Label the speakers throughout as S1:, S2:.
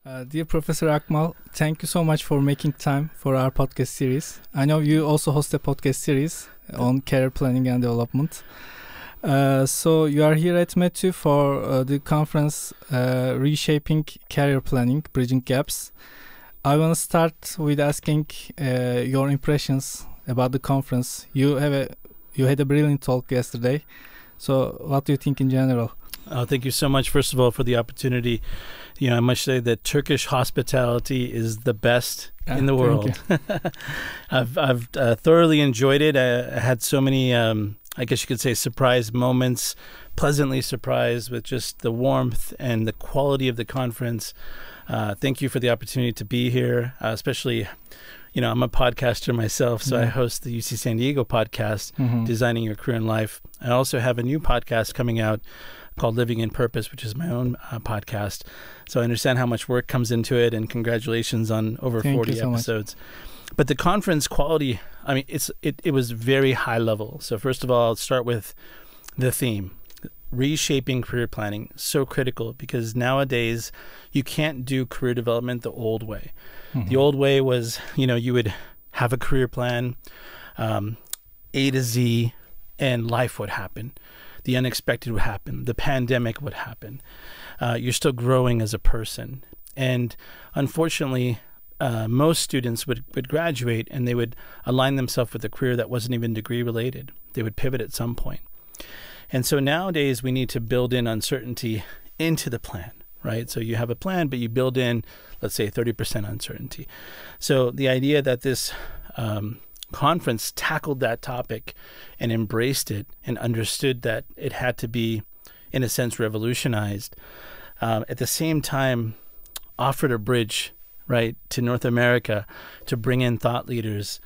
S1: Dear Professor Akmal, thank you so much for making time for our podcast series. I know you also host a podcast series on career planning and development. So you are here at METU for the conference Reshaping Career Planning, Bridging Gaps. I want to start with asking your impressions about the conference. You had a brilliant talk yesterday. So what do you think in general?
S2: Thank you so much, first of all, for the opportunity. You know, I must say that Turkish hospitality is the best in the world. I've thoroughly enjoyed it. I had so many, I guess you could say, surprise moments, pleasantly surprised with just the warmth and the quality of the conference. Thank you for the opportunity to be here, especially, you know, I'm a podcaster myself, so I host the UC San Diego podcast, Designing Your Career in Life. I also have a new podcast coming out called Living in Purpose, which is my own podcast. So I understand how much work comes into it, and congratulations on over 40 episodes. But the conference quality, I mean, it was very high level. So first of all, I'll start with the theme. Reshaping career planning, so critical, because nowadays you can't do career development the old way. The old way was, you know, you would have a career plan, A to Z, and life would happen. The unexpected would happen. The pandemic would happen. You're still growing as a person. And unfortunately, most students would graduate and they would align themselves with a career that wasn't even degree related. They would pivot at some point. And so nowadays we need to build in uncertainty into the plan, right? So you have a plan, but you build in, let's say, 30% uncertainty. So the idea that this conference tackled that topic and embraced it and understood that it had to be, in a sense, revolutionized, at the same time offered a bridge, right, to North America to bring in thought leaders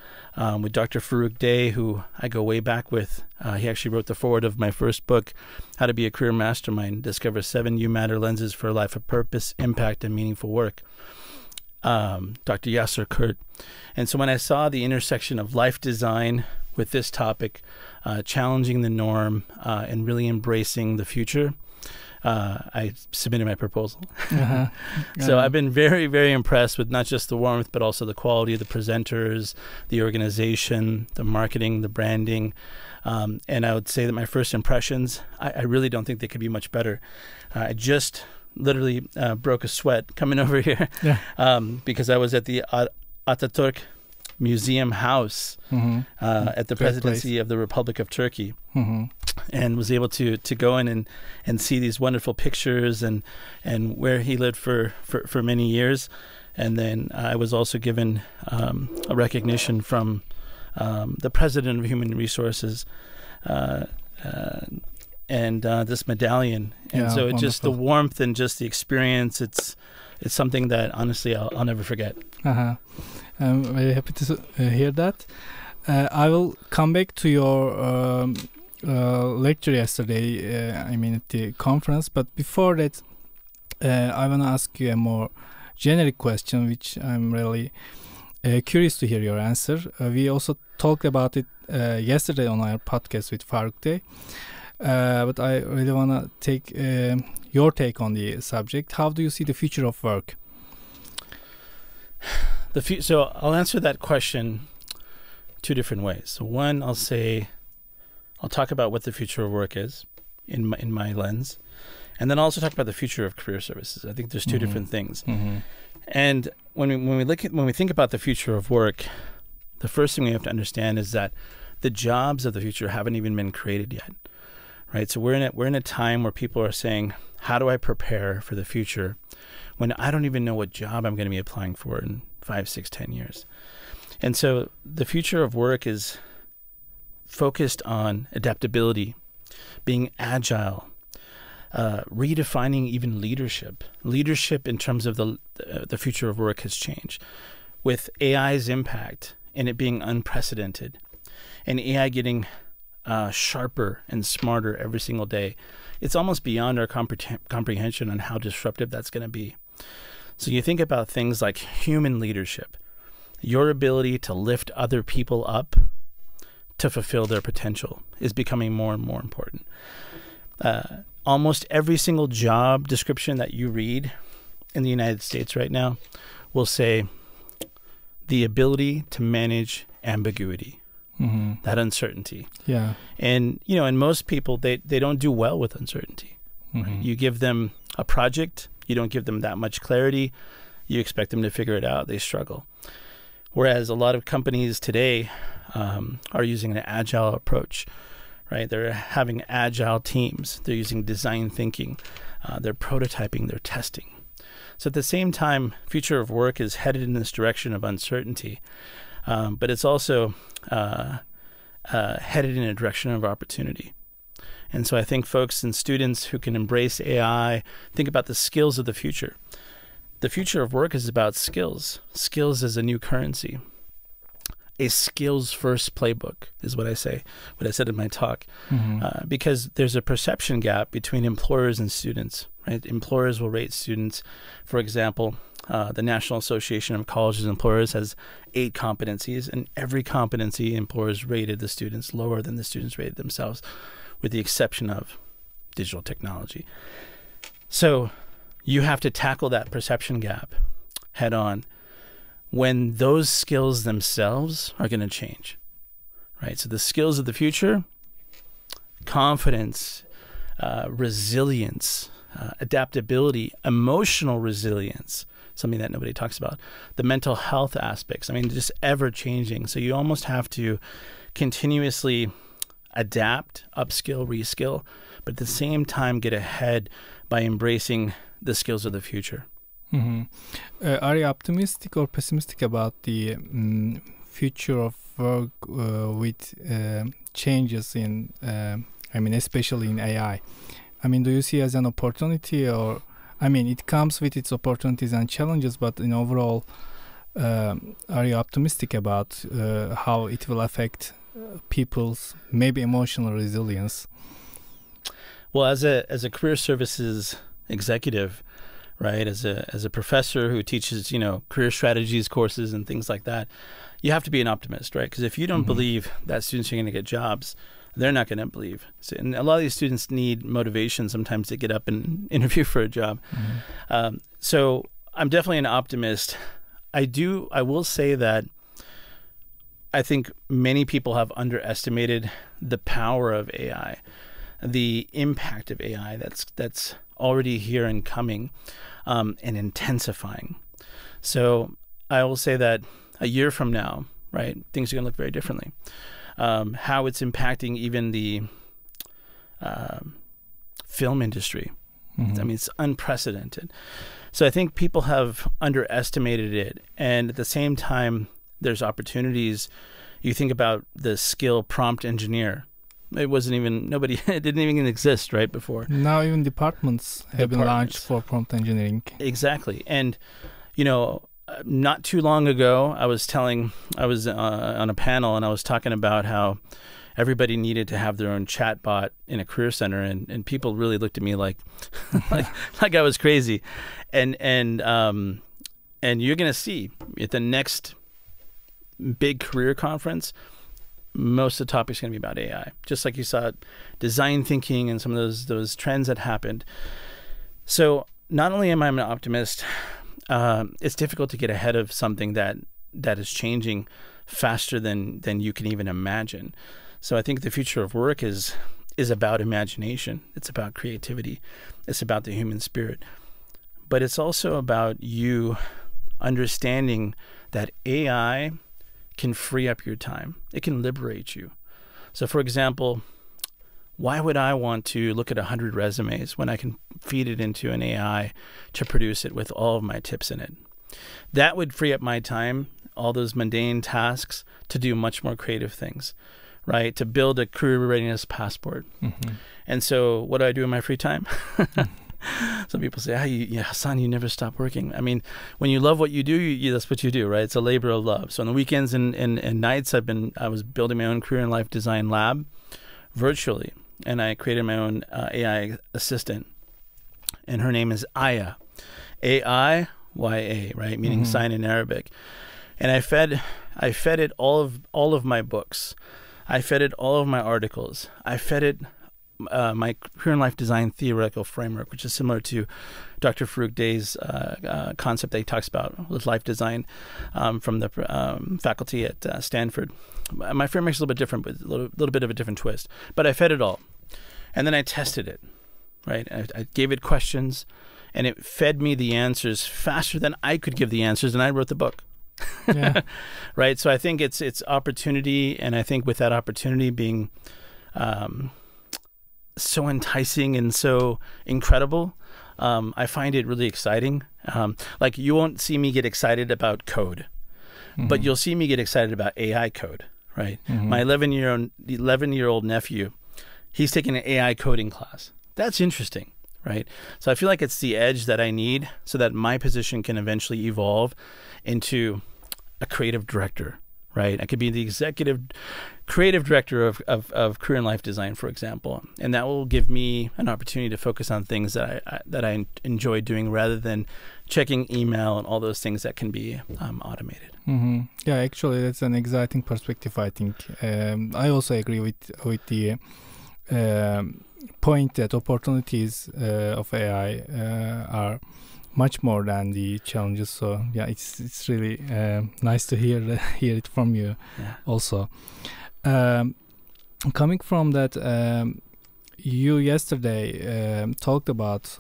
S2: with Dr. Farouk Day, who I go way back with. He actually wrote the foreword of my first book, How to Be a Career Mastermind, Discover 7 You Matter Lenses for a Life of Purpose, Impact, and Meaningful Work. Dr. Yasser Kurt. And so when I saw the intersection of life design with this topic, challenging the norm and really embracing the future, I submitted my proposal. So I've been very, very impressed with not just the warmth, but also the quality of the presenters, the organization, the marketing, the branding. And I would say that my first impressions, I really don't think they could be much better. I just literally broke a sweat coming over here because I was at the Atatürk Museum House at the presidency of the Republic of Turkey, and was able to go in and see these wonderful pictures and where he lived for many years. And then I was also given a recognition from the President of Human Resources and this medallion. And so it just, the warmth and just the experience, it's something that honestly I'll never forget. I'm
S1: very happy to hear that. I will come back to your lecture yesterday, I mean at the conference, but before that I want to ask you a more generic question, which I'm really curious to hear your answer. We also talked about it yesterday on our podcast with Farouk Day. But I really want to take your take on the subject. How do you see the future of work?
S2: So I'll answer that question two different ways. So one, I'll talk about what the future of work is in my lens, and then I'll also talk about the future of career services. I think there's two different things. And when we think about the future of work, the first thing we have to understand is that the jobs of the future haven't even been created yet. Right, so we're in a time where people are saying, how do I prepare for the future when I don't even know what job I'm going to be applying for in 5, 6, 10 years? And so the future of work is focused on adaptability, being agile, redefining even leadership. Leadership in terms of the future of work has changed with AI's impact and it being unprecedented, and AI getting sharper and smarter every single day. It's almost beyond our comprehension on how disruptive that's going to be. So you think about things like human leadership, your ability to lift other people up to fulfill their potential is becoming more and more important. Almost every single job description that you read in the United States right now will say the ability to manage ambiguity, that uncertainty.
S1: Yeah.
S2: And, you know, and most people, they don't do well with uncertainty. Right? You give them a project, you don't give them that much clarity, you expect them to figure it out, they struggle. Whereas a lot of companies today are using an agile approach, right? They're having agile teams. They're using design thinking. They're prototyping. They're testing. So at the same time, future of work is headed in this direction of uncertainty, but it's also headed in a direction of opportunity. And so I think folks and students who can embrace AI, think about the skills of the future. The future of work is about skills. Skills as a new currency. A skills-first playbook is what I say, what I said in my talk, because there's a perception gap between employers and students, right? Employers will rate students. For example, the National Association of Colleges and Employers has 8 competencies, and every competency employers rated the students lower than the students rated themselves, with the exception of digital technology. So you have to tackle that perception gap head on when those skills themselves are going to change, right? So the skills of the future, confidence, resilience, adaptability, emotional resilience, something that nobody talks about, the mental health aspects, I mean, just ever changing. So you almost have to continuously adapt, upskill, reskill, but at the same time get ahead by embracing the skills of the future.
S1: Are you optimistic or pessimistic about the future of work with changes in, I mean, especially in AI? I mean, do you see as an opportunity, or, I mean, it comes with its opportunities and challenges, but in overall, are you optimistic about how it will affect people's maybe emotional resilience?
S2: Well, as a career services executive, right, as a professor who teaches, you know, career strategies courses and things like that, you have to be an optimist, right? Because if you don't believe that students are going to get jobs, they're not going to believe. So, and a lot of these students need motivation sometimes to get up and interview for a job. So I'm definitely an optimist. I will say that I think many people have underestimated the power of AI, the impact of AI that's already here and coming, and intensifying. So I will say that a year from now, right, things are going to look very differently. How it's impacting even the film industry. I mean, it's unprecedented. So I think people have underestimated it. And at the same time, there's opportunities. You think about the skill prompt engineer. It wasn't even, it didn't even exist right before.
S1: Now even departments have been launched for prompt engineering.
S2: Exactly. And, you know, not too long ago, I was on a panel and I was talking about how everybody needed to have their own chat bot in a career center, and people really looked at me like like I was crazy. And you're going to see at the next big career conference, most of the topics are going to be about AI, just like you saw design thinking and some of those trends that happened. So not only am I an optimist, it's difficult to get ahead of something that is changing faster than you can even imagine. So I think the future of work is about imagination. It's about creativity. It's about the human spirit. But it's also about you understanding that AI can free up your time. It can liberate you. So for example, why would I want to look at 100 resumes when I can feed it into an AI to produce it with all of my tips in it? That would free up my time, all those mundane tasks, to do much more creative things, right? To build a career readiness passport. And so what do I do in my free time? Some people say, Hassan, you never stop working. I mean, when you love what you do, that's what you do, right? It's a labor of love. So on the weekends and nights, I was building my own career and life design lab virtually. And I created my own AI assistant. And her name is Aya. A-I-Y-A, right? Meaning sign in Arabic. And I fed it all of my books. I fed it all of my articles. I fed it my career and life design theoretical framework, which is similar to Dr. Farouk Dey's concept that he talks about with life design from the faculty at Stanford. My framework is a little bit different, but a little bit of a different twist. But I fed it all, and then I tested it. Right, I gave it questions, and it fed me the answers faster than I could give the answers, and I wrote the book.
S1: Yeah.
S2: Right. So I think it's opportunity, and I think with that opportunity being so enticing and so incredible, I find it really exciting. Like, you won't see me get excited about code, but you'll see me get excited about AI code. Right. My 11-year-old nephew, he's taking an AI coding class. That's interesting. Right. So I feel like it's the edge that I need so that my position can eventually evolve into a creative director. Right. I could be the executive creative director of career and life design, for example, and that will give me an opportunity to focus on things that I enjoy doing rather than checking email and all those things that can be automated.
S1: Yeah, actually, that's an exciting perspective, I think. I also agree with the point that opportunities of AI are much more than the challenges. So yeah, it's really nice to hear it from you.
S2: Yeah.
S1: Also. Coming from that, you yesterday talked about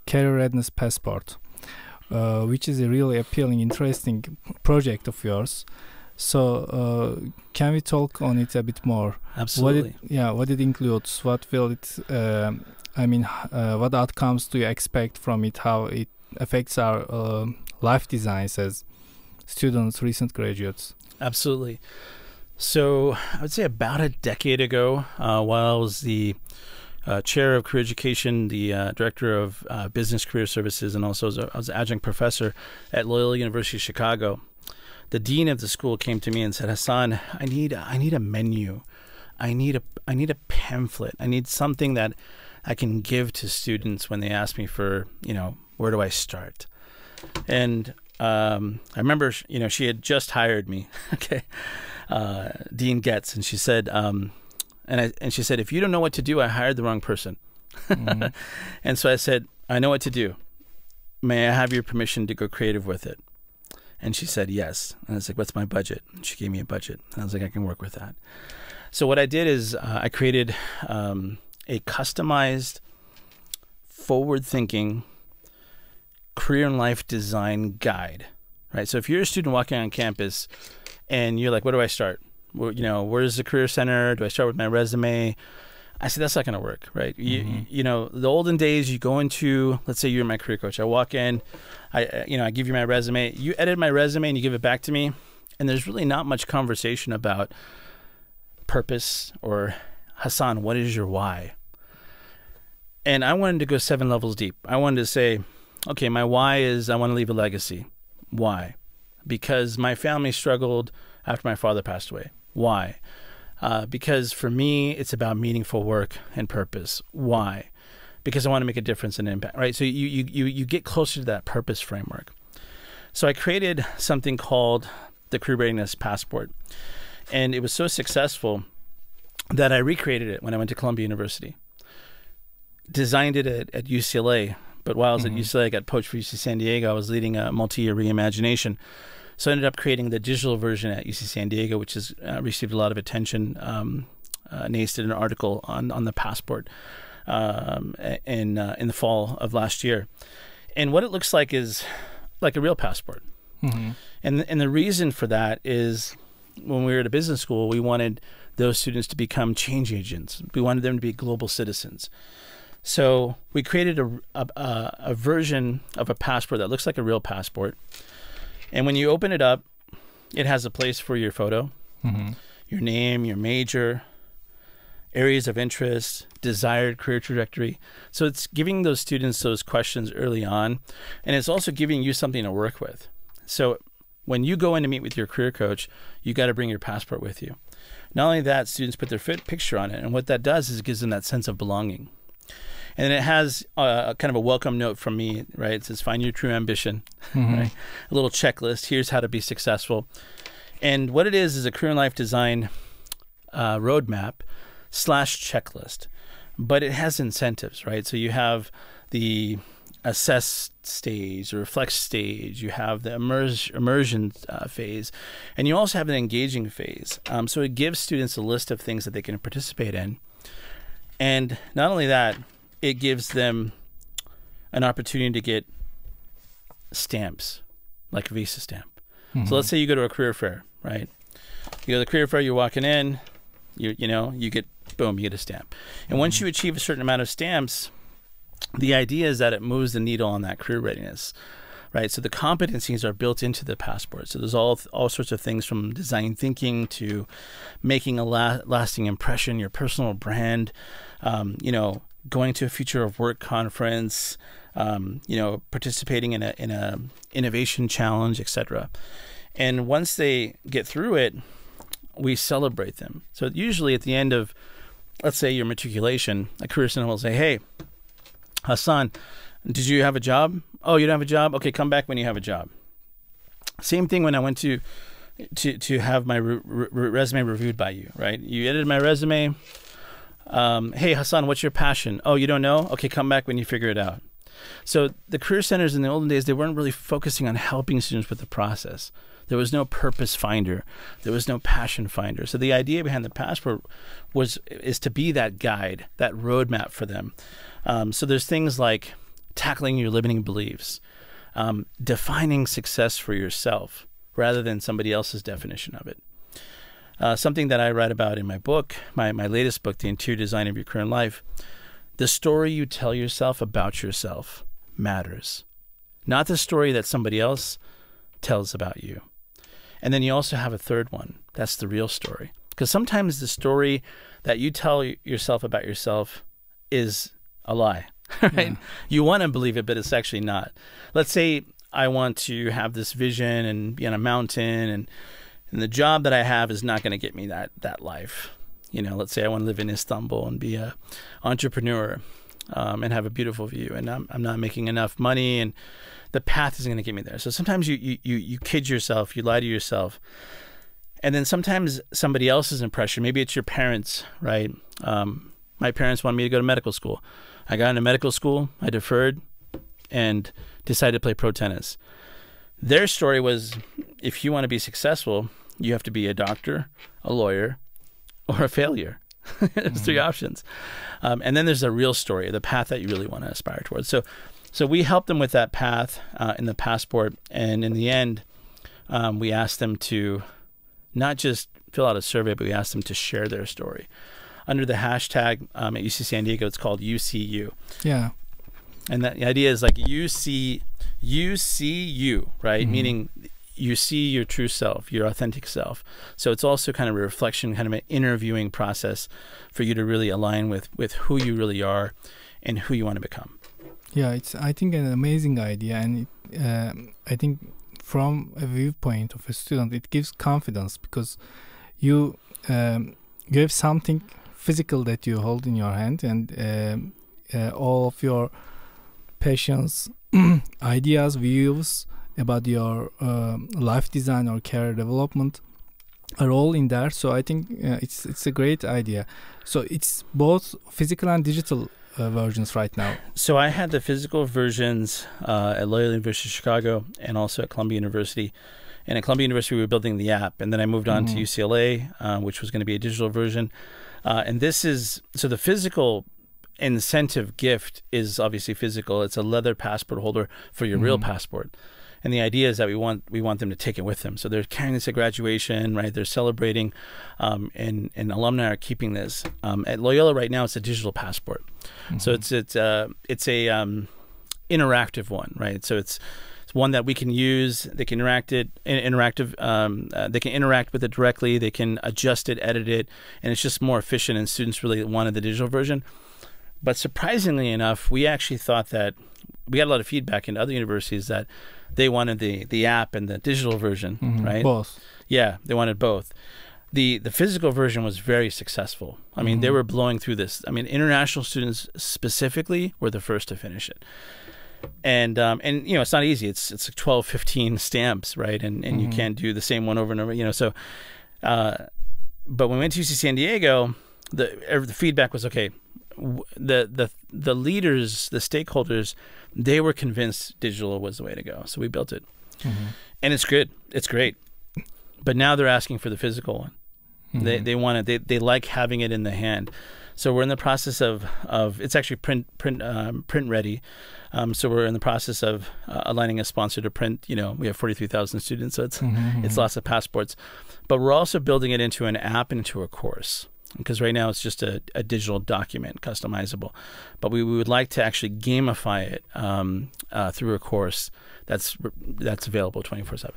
S1: Career Readiness Passport, which is a really appealing, interesting project of yours. So can we talk on it a bit more?
S2: Absolutely.
S1: What it includes, what will it, what outcomes do you expect from it, how it affects our life designs as students, recent graduates?
S2: Absolutely. So I would say about a decade ago, while I was the chair of career education, the director of business career services, and also I was an adjunct professor at Loyola University of Chicago, the dean of the school came to me and said, "Hassan, I need a menu. I need a pamphlet. I need something that I can give to students when they ask me for, where do I start?" And I remember, she had just hired me. Okay. Dean Getz, and she said, she said, "If you don't know what to do, I hired the wrong person." And so I said, "I know what to do. May I have your permission to go creative with it?" And she said, "Yes." And I was like, "What's my budget?" And she gave me a budget. And I was like, "I can work with that." So what I did is I created a customized, forward-thinking career and life design guide. Right. So if you're a student walking on campus and you're like, "Where do I start? Where's the career center? Do I start with my resume?" I said, that's not going to work, right? The olden days, you go into, let's say you're my career coach. I walk in, I give you my resume. You edit my resume and you give it back to me. And there's really not much conversation about purpose or, "Hassan, what is your why?" And I wanted to go 7 levels deep. I wanted to say, okay, my why is I want to leave a legacy. Why? Because my family struggled after my father passed away. Why? Because for me, it's about meaningful work and purpose. Why? Because I want to make a difference and impact, right? So you get closer to that purpose framework. So I created something called the Career Readiness Passport. And it was so successful that I recreated it when I went to Columbia University. Designed it at UCLA. But while I was at UCLA, I got poached for UC San Diego. I was leading a multi-year reimagination. So I ended up creating the digital version at UC San Diego, which has received a lot of attention. Nace did an article on the passport in the fall of last year. And what it looks like is like a real passport. And the reason for that is when we were at a business school, we wanted those students to become change agents. We wanted them to be global citizens. So we created a version of a passport that looks like a real passport. And when you open it up, it has a place for your photo, your name, your major, areas of interest, desired career trajectory. So it's giving those students those questions early on, and it's also giving you something to work with. So when you go in to meet with your career coach, you got to bring your passport with you. Not only that, students put their picture on it, and what that does is it gives them that sense of belonging. And then it has kind of a welcome note from me, right? It says, "Find your true ambition," right? A little checklist. Here's how to be successful. And what it is a career and life design roadmap / checklist. but it has incentives, right? So you have the assess stage, the reflect stage, you have the immersion phase, and you also have an engaging phase. So it gives students a list of things that they can participate in. And not only that, it gives them an opportunity to get stamps, like a visa stamp. So let's say you go to a career fair, right? You go to the career fair, you're walking in, you get, boom, you get a stamp. And once you achieve a certain amount of stamps, the idea is that it moves the needle on that career readiness, right? So the competencies are built into the passport. So there's all sorts of things from design thinking to making a lasting impression, your personal brand, going to a future of work conference, participating in a innovation challenge, etc. And once they get through it, we celebrate them. So usually at the end of, let's say, your matriculation, a career center will say, "Hey, Hassan, did you have a job? Oh, you don't have a job? Okay, come back when you have a job." Same thing when I went to have my resume reviewed by you, right? You edited my resume. Hey, Hassan, what's your passion? Oh, you don't know? Okay, come back when you figure it out. So the career centers in the olden days, they weren't really focusing on helping students with the process. There was no purpose finder. There was no passion finder. So the idea behind the passport is to be that guide, that roadmap for them. So there's things like tackling your limiting beliefs, defining success for yourself rather than somebody else's definition of it. Something that I write about in my book, my latest book, The Interior Design of Your Current Life, the story you tell yourself about yourself matters, not the story that somebody else tells about you. And then you also have a third one. That's the real story. Because sometimes the story that you tell yourself about yourself is a lie, right? Yeah. You want to believe it, but it's actually not. Let's say I want to have this vision and be on a mountain, and the job that I have is not going to get me that life. Let's say I want to live in Istanbul and be an entrepreneur and have a beautiful view, and I'm not making enough money, and the path isn't going to get me there. So sometimes you kid yourself, you lie to yourself. And then sometimes somebody else's impression, maybe it's your parents, right? My parents wanted me to go to medical school. I got into medical school, I deferred, and decided to play pro tennis. Their story was, if you want to be successful, you have to be a doctor, a lawyer, or a failure. There's three options. And then there's a real story, the path that you really want to aspire towards. So we help them with that path in the passport. And in the end, we ask them to not just fill out a survey, but we ask them to share their story. Under the hashtag at UC San Diego, it's called UCU. Yeah. And the idea is like you see you, right? Meaning you see your true self, your authentic self. So it's also kind of a reflection, kind of an interviewing process for you to really align with who you really are and who you want to become. Yeah, it's, I think, an amazing idea. And I think from a viewpoint of a student, it gives confidence because you have something physical that you hold in your hand, and all of your passions, ideas, views about your life design or career development are all in there. So I think it's a great idea. So it's both physical and digital versions right now. So I had the physical versions at Loyola University of Chicago and also at Columbia University. And at Columbia University, we were building the app. And then I moved on to UCLA, which was going to be a digital version. And this is, so the physical incentive gift is obviously physical. It's a leather passport holder for your real passport. And the idea is that we want them to take it with them. So they're carrying this at graduation, right? They're celebrating, and alumni are keeping this. At Loyola right now, it's a digital passport. So it's a interactive one, right? So it's one that we can use. They can they can interact with it directly. They can adjust it, edit it, and it's just more efficient. And students really wanted the digital version. But surprisingly enough, we actually thought that we got a lot of feedback in other universities that they wanted the app and the digital version, right? Both. Yeah, they wanted both. The physical version was very successful. I mean, they were blowing through this. I mean, international students specifically were the first to finish it. And you know, it's not easy. It's like 12, 15 stamps, right? And you can't do the same one over and over, you know. So, but when we went to UC San Diego, the feedback was, okay, the leaders, the stakeholders, they were convinced digital was the way to go. So we built it. And it's good. It's great. But now they're asking for the physical one. They want it. They like having it in the hand. So we're in the process of it's actually print ready. So we're in the process of aligning a sponsor to print. You know, we have 43,000 students, so it's lots of passports. But we're also building it into an app and into a course, because right now it's just a digital document, customizable. But we would like to actually gamify it through a course that's available 24/7.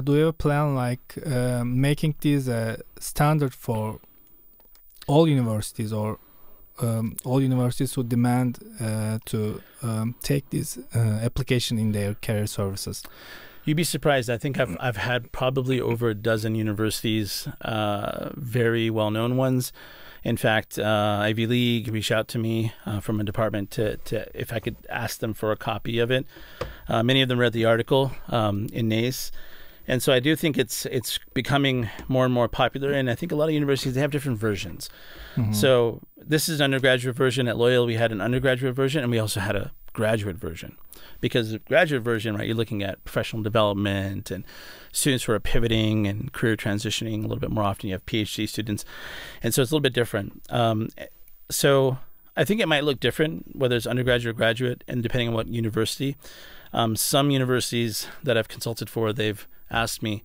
S1: Do you have a plan like making this a standard for all universities, or all universities who demand to take this application in their career services?
S2: You'd be surprised. I think I've had probably over a dozen universities, very well-known ones. In fact, Ivy League reached out to me from a department to if I could ask them for a copy of it. Many of them read the article in NACE. And so I do think it's becoming more and more popular. And I think a lot of universities, they have different versions. So this is an undergraduate version. At Loyola, we had an undergraduate version, and we also had a graduate version. Because the graduate version, right, you're looking at professional development and students who are pivoting and career transitioning a little bit more often. You have PhD students. And so it's a little bit different. So I think it might look different, whether it's undergraduate or graduate, and depending on what university. Some universities that I've consulted for, they've asked me,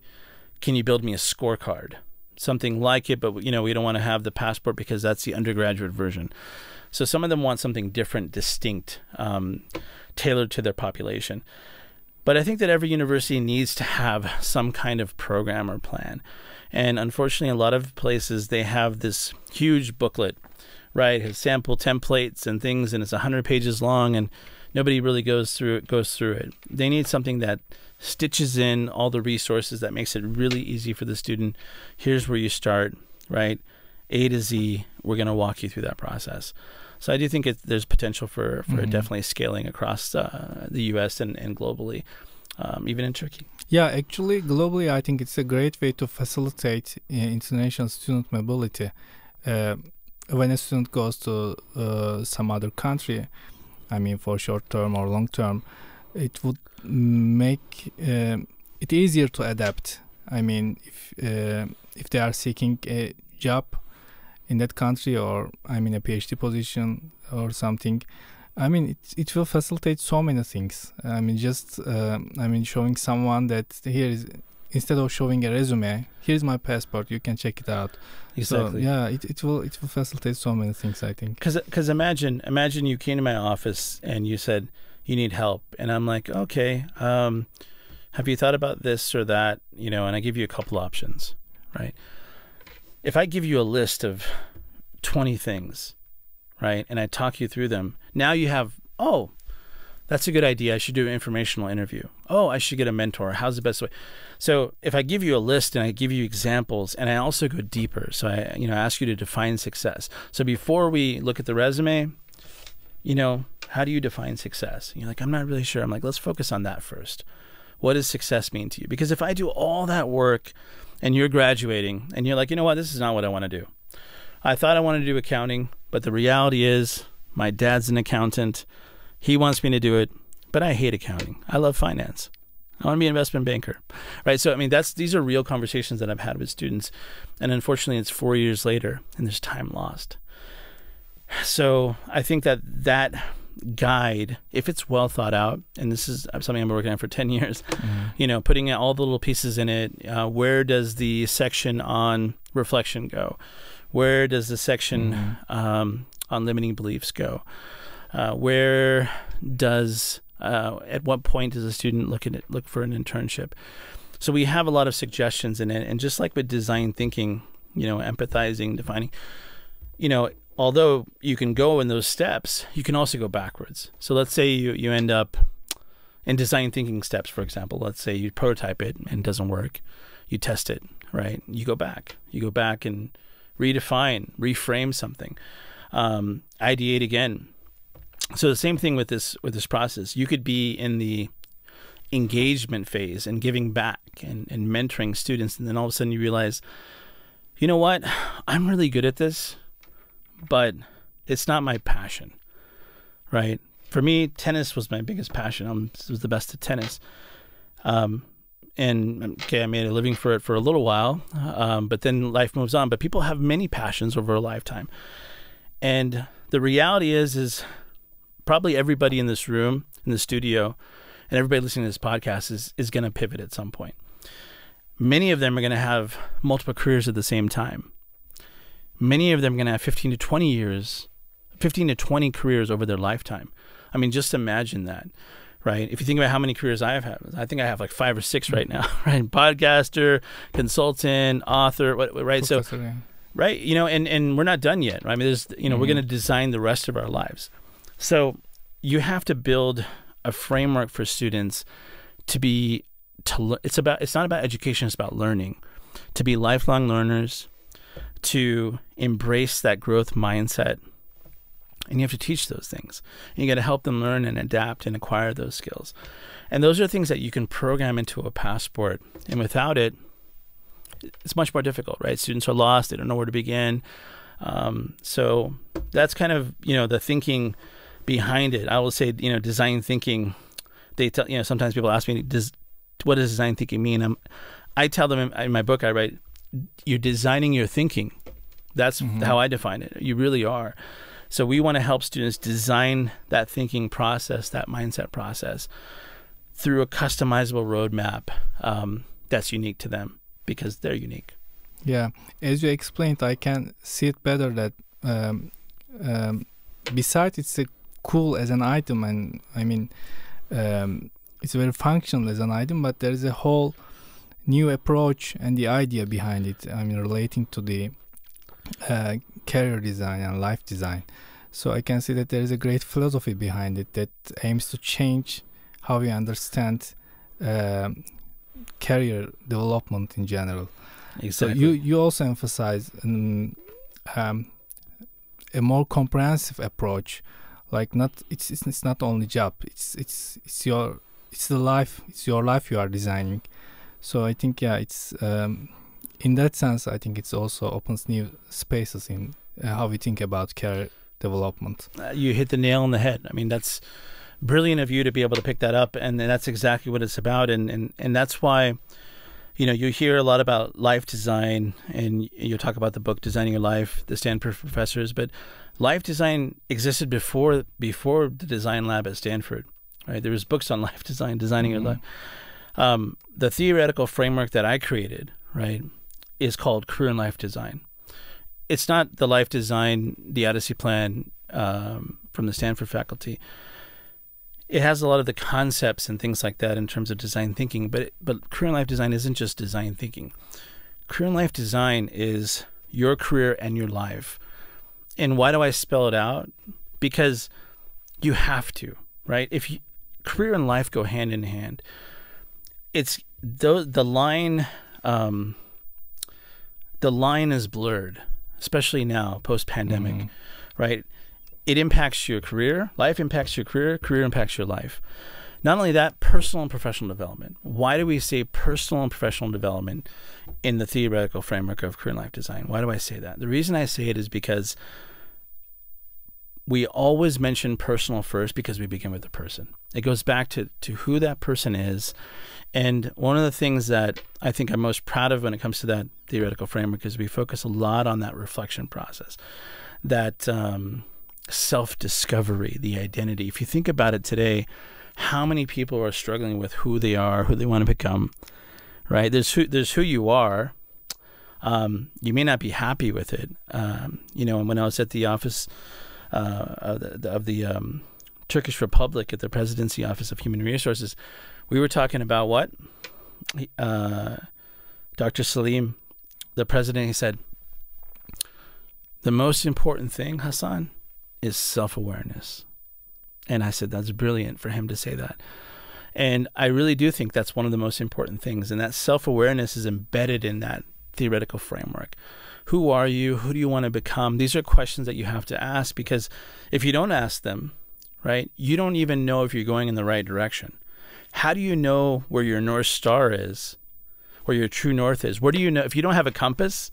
S2: can you build me a scorecard? Something like it, but, you know, we don't want to have the passport because that's the undergraduate version. So some of them want something different, distinct, tailored to their population. But I think that every university needs to have some kind of program or plan. And unfortunately, a lot of places, they have this huge booklet, right? It has sample templates and things, and it's 100 pages long, and nobody really goes through it. They need something that stitches in all the resources, that makes it really easy for the student. Here's where you start, right? A to Z, we're going to walk you through that process. So I do think there's potential for definitely scaling across the U.S. and globally, even in Turkey.
S1: Yeah, actually, globally, I think it's a great way to facilitate international student mobility. When a student goes to some other country, I mean, for short term or long term, it would make it easier to adapt. I mean, if they are seeking a job in that country, or I mean a PhD position or something, I mean it will facilitate so many things. I mean, just showing someone that here is, instead of showing a resume, here's my passport, you can check it out.
S2: Exactly.
S1: So yeah, it will facilitate so many things, I think.
S2: Because imagine you came to my office and you said you need help, and I'm like, okay, have you thought about this or that? You know, and I give you a couple options, right? If I give you a list of 20 things, right, and I talk you through them, now you have, oh, that's a good idea. I should do an informational interview. Oh, I should get a mentor. How's the best way? So if I give you a list and I give you examples, and I also go deeper, so I ask you to define success. So before we look at the resume, how do you define success? And you're like, I'm not really sure. I'm like, let's focus on that first. What does success mean to you? Because if I do all that work and you're graduating and you're like, you know what, this is not what I want to do. I thought I wanted to do accounting, but the reality is my dad's an accountant. He wants me to do it, but I hate accounting. I love finance. I want to be an investment banker, right? So, I mean, these are real conversations that I've had with students. And unfortunately, it's 4 years later and there's time lost. So I think that guide, if it's well thought out, and this is something I've been working on for 10 years, putting all the little pieces in it, where does the section on reflection go? Where does the section on limiting beliefs go? Where does, at what point does a student look for an internship? So we have a lot of suggestions in it. And just like with design thinking, empathizing, defining, although you can go in those steps, you can also go backwards. So let's say you end up in design thinking steps, for example. Let's say you prototype it and it doesn't work. You test it, right? You go back and redefine, reframe something, ideate again. So the same thing with this process. You could be in the engagement phase and giving back and mentoring students, and then all of a sudden you realize, you know what, I'm really good at this, but it's not my passion, right? For me, tennis was my biggest passion. I was the best at tennis. And okay, I made a living for it for a little while, but then life moves on. But people have many passions over a lifetime. And the reality is probably everybody in this room, in the studio, and everybody listening to this podcast is going to pivot at some point. Many of them are going to have multiple careers at the same time. Many of them are going to have 15 to 20 careers over their lifetime. I mean, just imagine that, right? If you think about how many careers I have had, I think I have like 5 or 6 right now, right? Podcaster, consultant, author, right? So, right, you know, and we're not done yet, right? I mean, there's, you know, we're going to design the rest of our lives. So you have to build a framework for students it's not about education, it's about learning, to be lifelong learners, to embrace that growth mindset. And you have to teach those things. And you got to help them learn and adapt and acquire those skills. And those are things that you can program into a passport. And without it, it's much more difficult, right? Students are lost. They don't know where to begin. So that's kind of, you know, the thinking behind it. I will say, you know, design thinking, they tell, you know, sometimes people ask me, what does design thinking mean? I tell them in my book, I write, you're designing your thinking. That's how I define it. You really are. So we want to help students design that thinking process, that mindset process, through a customizable roadmap that's unique to them because they're unique.
S1: Yeah, as you explained, I can see it better that besides it's cool as an item, and I mean it's very functional as an item, but there is a whole new approach and the idea behind it. I mean, relating to the career design and life design. So I can see that there is a great philosophy behind it that aims to change how we understand career development in general.
S2: Exactly.
S1: So you also emphasize a more comprehensive approach, like it's not only job, it's your life you are designing. So I think it's in that sense I think it's also opens new spaces in how we think about career development.
S2: You hit the nail on the head. I mean, that's brilliant of you to be able to pick that up, and that's exactly what it's about. And that's why, you know, you hear a lot about life design, and you talk about the book Designing Your Life, the Stanford professors, but life design existed before the design lab at Stanford, right? There was books on life design, designing your life. The theoretical framework that I created, right, is called Career and Life Design. It's not the life design, the Odyssey plan from the Stanford faculty. It has a lot of the concepts and things like that in terms of design thinking, but career and life design isn't just design thinking. Career and life design is your career and your life. And why do I spell it out? Because you have to, right? Career and life go hand in hand. It's the line is blurred, especially now post-pandemic, right? It impacts your career, life impacts your career, career impacts your life. Not only that, personal and professional development. Why do we say personal and professional development in the theoretical framework of career and life design? Why do I say that? The reason I say it is because we always mention personal first because we begin with the person. It goes back to who that person is. And one of the things that I think I'm most proud of when it comes to that theoretical framework is we focus a lot on that reflection process, that self-discovery, the identity. If you think about it today, how many people are struggling with who they are, who they want to become, right? There's who you are. You may not be happy with it. You know, and when I was at the office of the Turkish Republic at the Presidency Office of Human Resources, we were talking about what? Dr. Salim, the president, he said, the most important thing, Hassan, is self-awareness. And I said, that's brilliant for him to say that. And I really do think that's one of the most important things. And that self-awareness is embedded in that theoretical framework. Who are you? Who do you want to become? These are questions that you have to ask, because if you don't ask them, right, you don't even know if you're going in the right direction. How do you know where your North Star is, where your true north is? Where do you know, if you don't have a compass,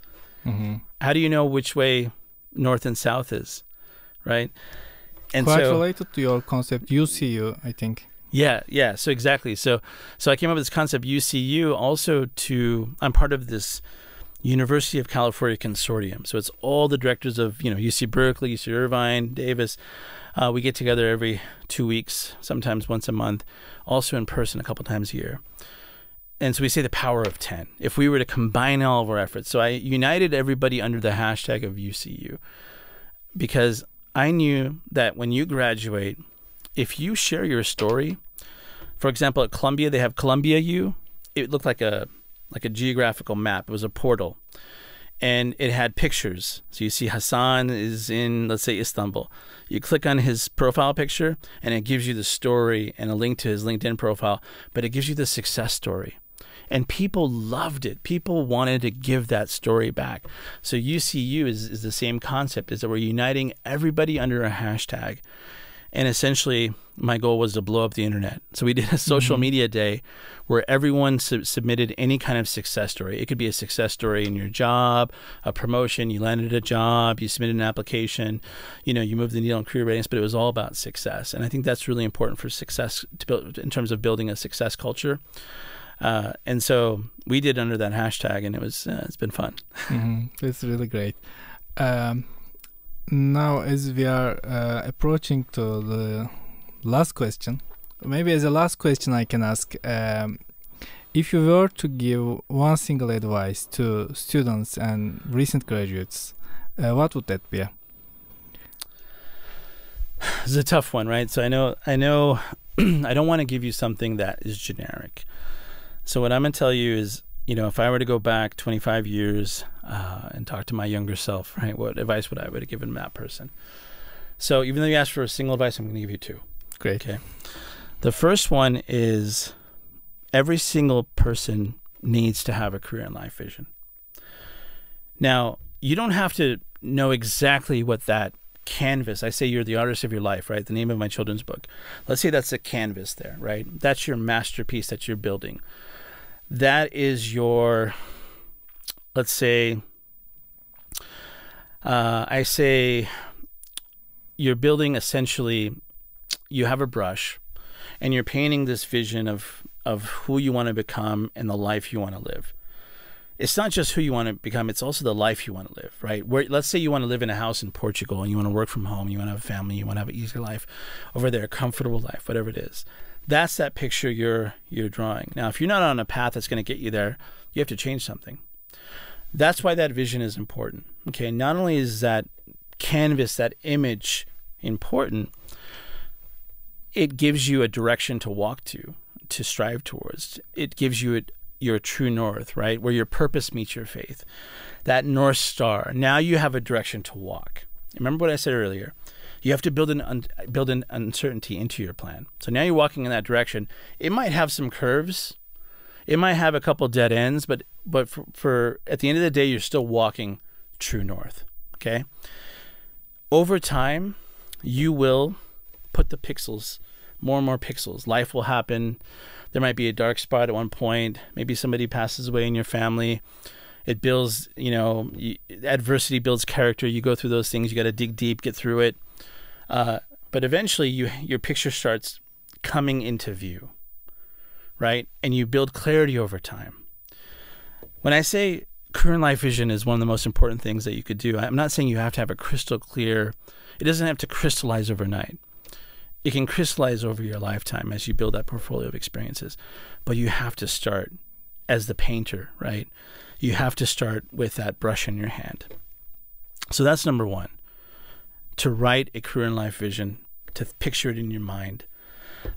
S2: how do you know which way north and south is, right? And
S1: quite related to your concept UCU, I think.
S2: Yeah. So exactly. So I came up with this concept UCU also I'm part of this University of California consortium. So it's all the directors of, UC Berkeley, UC Irvine, Davis. We get together every 2 weeks, sometimes once a month, also in person a couple times a year. And so we say the power of 10. If we were to combine all of our efforts. So I united everybody under the hashtag of UCU because I knew that when you graduate, if you share your story, for example, at Columbia, they have Columbia U. It looked like a geographical map. It was a portal. And it had pictures. So you see Hassan is in, let's say, Istanbul. You click on his profile picture, and it gives you the story and a link to his LinkedIn profile, but it gives you the success story. And people loved it. People wanted to give that story back. So UCU is the same concept, is that we're uniting everybody under a hashtag. And essentially, my goal was to blow up the internet. So we did a social media day where everyone submitted any kind of success story. It could be a success story in your job, a promotion, you landed a job, you submitted an application, you moved the needle in career readiness, but it was all about success. And I think that's really important for success to build in terms of building a success culture. And so we did under that hashtag, and it's been fun.
S1: It's really great. Now, as we are approaching to the last question, maybe as a last question I can ask, if you were to give one single advice to students and recent graduates, what would that be?
S2: It's a tough one, right? So I know I don't want to give you something that is generic. So what I'm going to tell you is, if I were to go back 25 years and talk to my younger self, right, what advice would I have given that person? So even though you asked for a single advice, I'm going to give you two.
S1: Great.
S2: Okay. The first one is every single person needs to have a career and life vision. Now, you don't have to know exactly what that canvas, I say you're the artist of your life, right? The name of my children's book. Let's say that's a canvas there, right? That's your masterpiece that you're building. That is your, let's say, I say you're building essentially, you have a brush and you're painting this vision of who you want to become and the life you want to live. It's not just who you want to become, it's also the life you want to live, right? Let's say you want to live in a house in Portugal and you want to work from home, you want to have a family, you want to have an easy life over there, a comfortable life, whatever it is. That's that picture you're drawing. Now, if you're not on a path that's going to get you there, you have to change something. That's why that vision is important. Okay, not only is that canvas, that image important, it gives you a direction to walk to strive towards. It gives you your true north, right? Where your purpose meets your faith. That North Star. Now you have a direction to walk. Remember what I said earlier. You have to build an uncertainty into your plan. So now you're walking in that direction. It might have some curves. It might have a couple dead ends, but for at the end of the day, you're still walking true north. Okay. Over time, you will put the pixels, more and more pixels. Life will happen. There might be a dark spot at one point. Maybe somebody passes away in your family. It builds, adversity builds character. You go through those things. You got to dig deep, get through it. But eventually your picture starts coming into view, right? And you build clarity over time. When I say career and life vision is one of the most important things that you could do, I'm not saying you have to have a crystal clear, it doesn't have to crystallize overnight. It can crystallize over your lifetime as you build that portfolio of experiences. But you have to start as the painter, right? You have to start with that brush in your hand. So that's number one. To write a career and life vision, to picture it in your mind,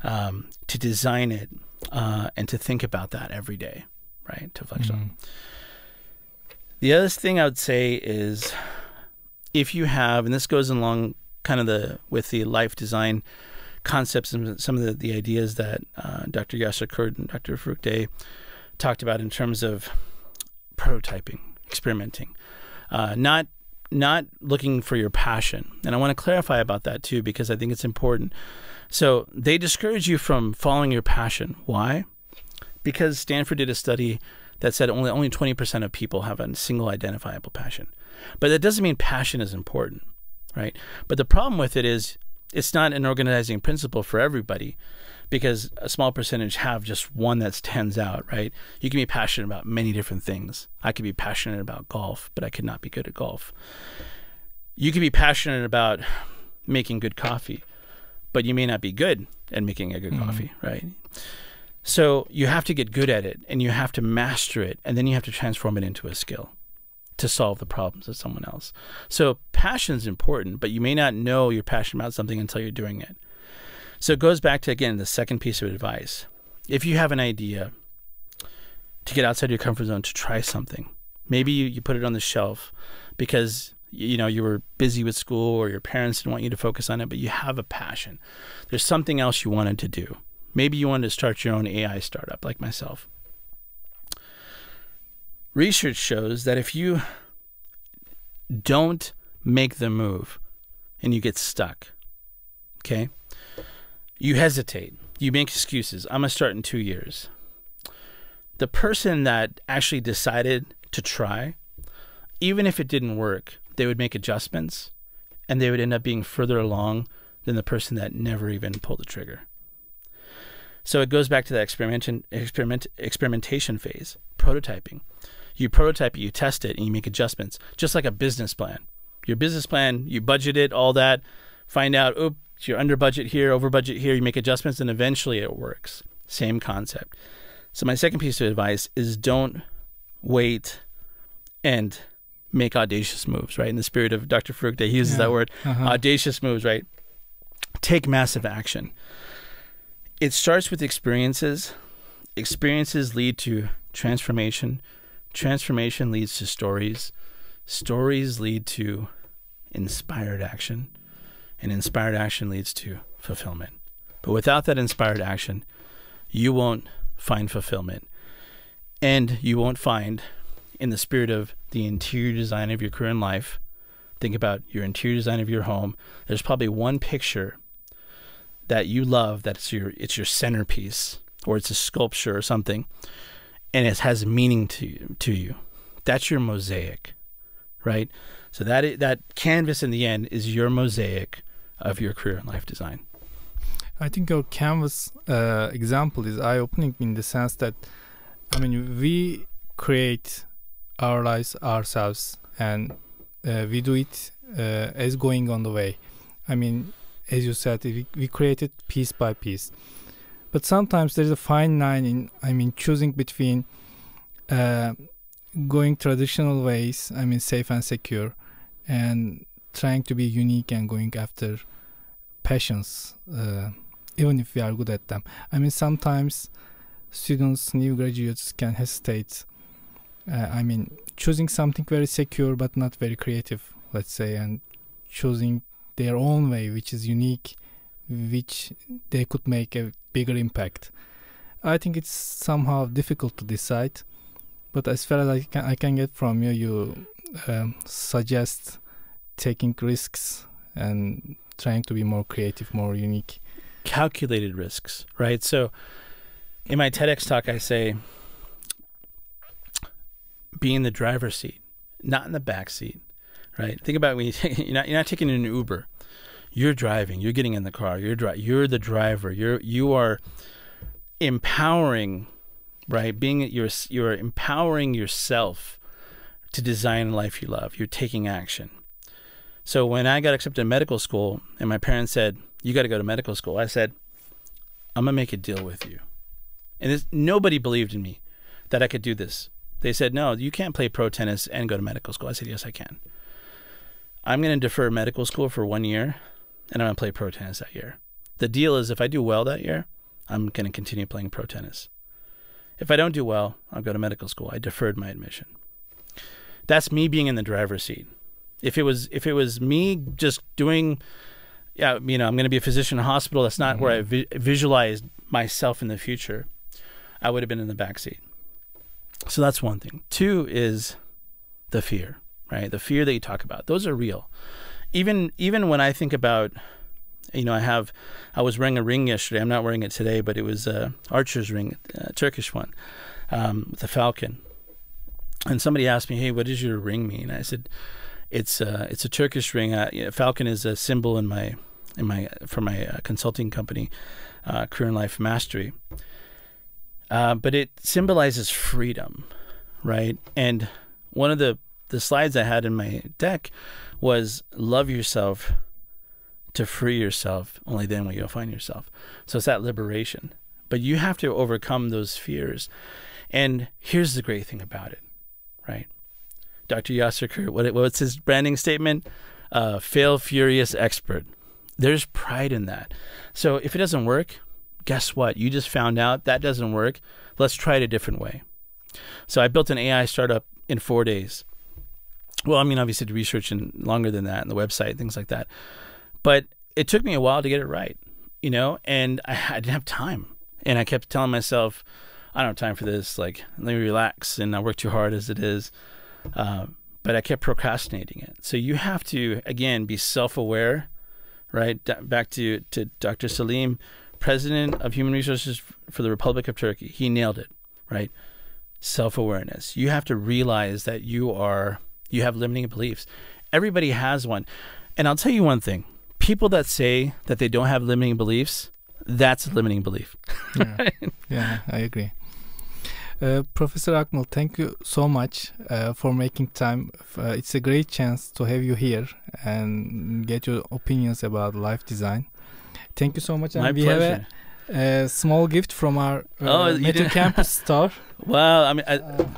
S2: to design it, and to think about that every day, right? To flex on. The other thing I would say is if you have, and this goes along kind of with the life design concepts and some of the ideas that Dr. Yasser Kurd and Dr. Farouk Day talked about in terms of prototyping, experimenting, not looking for your passion. And I want to clarify about that too, because I think it's important. So they discourage you from following your passion. Why? Because Stanford did a study that said only 20% of people have a single identifiable passion. But that doesn't mean passion is important, right? But the problem with it is it's not an organizing principle for everybody, because a small percentage have just one that stands out, right? You can be passionate about many different things. I could be passionate about golf, but I could not be good at golf. You could be passionate about making good coffee, but you may not be good at making a good coffee, right? So you have to get good at it, and you have to master it, and then you have to transform it into a skill to solve the problems of someone else. So passion is important, but you may not know you're passionate about something until you're doing it. So it goes back to, again, the second piece of advice. If you have an idea to get outside your comfort zone, to try something, maybe you put it on the shelf because you were busy with school, or your parents didn't want you to focus on it, but you have a passion. There's something else you wanted to do. Maybe you wanted to start your own AI startup like myself. Research shows that if you don't make the move and you get stuck, okay, you hesitate, you make excuses. I'm going to start in 2 years. The person that actually decided to try, even if it didn't work, they would make adjustments, and they would end up being further along than the person that never even pulled the trigger. So it goes back to that experimentation phase, prototyping. You prototype it, you test it, and you make adjustments, just like a business plan. Your business plan, you budget it, all that, find out, oops, you're under budget here, over budget here, you make adjustments, and eventually it works. Same concept. So my second piece of advice is don't wait and make audacious moves, right? In the spirit of Dr. Farooq, he uses that word, audacious moves, right? Take massive action. It starts with experiences. Experiences lead to transformation. Transformation leads to stories. Stories lead to inspired action. And inspired action leads to fulfillment. But without that inspired action, you won't find fulfillment. And you won't find, in the spirit of the interior design of your career and life, think about your interior design of your home. There's probably one picture that you love, it's your centerpiece, or it's a sculpture or something, and it has meaning to you. That's your mosaic, right? So that canvas in the end is your mosaic of your career and life design.
S1: I think your canvas example is eye-opening in the sense that, we create our lives ourselves, and we do it as going on the way. As you said, we create it piece by piece. But sometimes there's a fine line in, choosing between going traditional ways, safe and secure, and trying to be unique and going after passions, even if we are good at them. Sometimes students, new graduates can hesitate. Choosing something very secure but not very creative, let's say, and choosing their own way, which is unique, which they could make a bigger impact. I think it's somehow difficult to decide, but as far as I can get from you, you suggest taking risks and trying to be more creative, more unique.
S2: Calculated risks, right? So in my TEDx talk, I say, be in the driver's seat, not in the back seat, right? Think about when you're not taking an Uber. You're driving. You're getting in the car. You're the driver. You are empowering, right? You're empowering yourself to design a life you love. You're taking action. So when I got accepted to medical school, and my parents said, "You got to go to medical school," I said, "I'm gonna make a deal with you." And nobody believed in me that I could do this. They said, "No, you can't play pro tennis and go to medical school." I said, "Yes, I can. I'm going to defer medical school for 1 year, and I'm going to play pro tennis that year. The deal is if I do well that year, I'm going to continue playing pro tennis. If I don't do well, I'll go to medical school." I deferred my admission. That's me being in the driver's seat. If it was me just doing, I'm going to be a physician in a hospital, that's not where I visualized myself in the future, I would have been in the back seat. So that's one thing. Two is the fear, right? The fear that you talk about. Those are real. Even when I think about, I was wearing a ring yesterday. I'm not wearing it today, but it was a archer's ring, a Turkish one, with a falcon. And somebody asked me, "Hey, what does your ring mean?" I said, It's a Turkish ring. Falcon is a symbol for my consulting company, Career and Life Mastery. But it symbolizes freedom, right? And one of the slides I had in my deck was love yourself to free yourself. Only then will you find yourself. So it's that liberation. But you have to overcome those fears. And here's the great thing about it, right? Dr. Yasser Kurt, what's his branding statement? Fail furious expert. There's pride in that. So if it doesn't work, guess what? You just found out that doesn't work. Let's try it a different way. So I built an AI startup in 4 days. Well, I mean, obviously, the research and longer than that, and the website, things like that. But it took me a while to get it right, you know, and I didn't have time. And I kept telling myself, I don't have time for this. Like, let me relax, and I work too hard as it is. But I kept procrastinating it. So you have to, again, be self-aware, right? Back to Dr. Salim, President of Human Resources for the Republic of Turkey. He nailed it, right? Self-awareness. You have to realize that you have limiting beliefs. Everybody has one. And I'll tell you one thing. People that say that they don't have limiting beliefs, that's a limiting belief.
S1: Yeah, yeah, I agree. Professor Akmal, thank you so much for making time. It's a great chance to have you here and get your opinions about life design. Thank you so much.
S2: My
S1: and we
S2: pleasure.
S1: have a small gift from our METU campus store.
S2: Wow. I mean,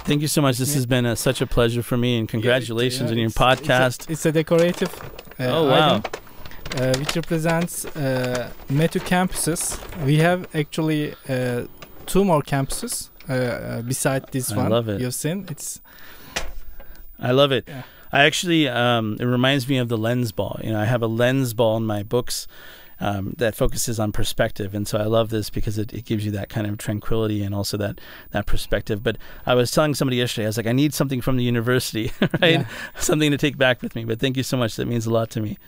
S2: thank you so much. This has been such a pleasure for me, and congratulations on your podcast.
S1: It's a decorative
S2: wow.
S1: item, which represents METU campuses. We have actually 2 more campuses beside this one.
S2: I love it.
S1: You've seen
S2: I love it.
S1: Yeah.
S2: I actually, it reminds me of the lens ball. You know, I have a lens ball in my books that focuses on perspective. And so I love this because it gives you that kind of tranquility and also that perspective. But I was telling somebody yesterday, I was like, I need something from the university, right? Yeah. Something to take back with me. But thank you so much. That means a lot to me.